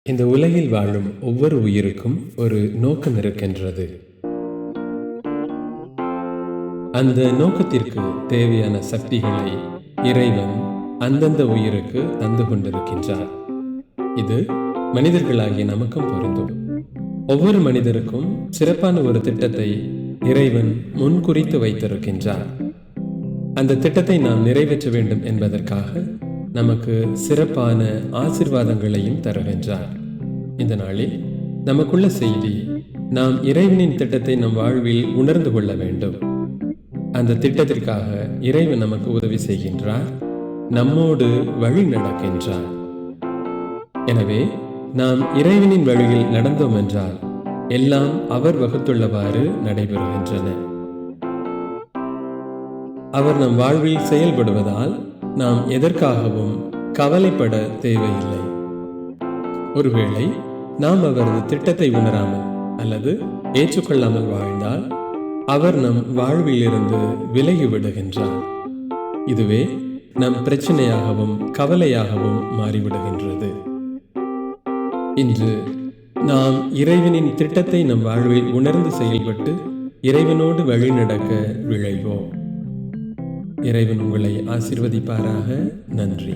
இந்த உலகில் வாழும் ஒவ்வொரு உயிருக்கும் ஒரு நோக்கம் இருக்கின்றது. அந்த நோக்கத்திற்கு தேவையான சக்திகளை இறைவன் அந்தந்த உயிருக்கு தந்து கொண்டிருக்கின்றார். இது மனிதர்களாகிய நமக்கும் பொருந்தும். ஒவ்வொரு மனிதருக்கும் சிறப்பான ஒரு திட்டத்தை இறைவன் முன்குறித்து வைத்திருக்கின்றார். அந்த திட்டத்தை நாம் நிறைவேற்ற வேண்டும் என்பதற்காக நமக்கு சிறப்பான ஆசீர்வாதங்களையும் தருகின்றார். இந்த நாளில் நமக்குள்ள செய்தி, நாம் இறைவனின் திட்டத்தை நம் வாழ்வில் உணர்ந்து கொள்ள வேண்டும். அந்த திட்டத்திற்காக இறைவன் நமக்கு உதவி செய்கின்றார், நம்மோடு வழி நடக்கின்றார். எனவே நாம் இறைவனின் வழியில் நடந்தோம் என்றால் எல்லாம் அவர் வகுத்துள்ளவாறு நடைபெறுகின்றன. அவர் நம் வாழ்வில் செயல்படுவதால் நாம் எதற்காகவும் கவலைப்பட தேவையில்லை. ஒருவேளை நாம் அவரது திட்டத்தை உணராமல் அல்லது ஏற்றுக்கொள்ளாமல் வாழ்ந்தால் அவர் நம் வாழ்வில் இருந்து விலகி விடுகின்றார். இதுவே நம் பிரச்சனையாகவும் கவலையாகவும் மாறிவிடுகின்றது. இன்று நாம் இறைவனின் திட்டத்தை நம் வாழ்வில் உணர்ந்து செயல்பட்டு இறைவனோடு வழி நடக்க விழைவோம். இறைவன் உங்களை ஆசீர்வதிப்பாராக. நன்றி.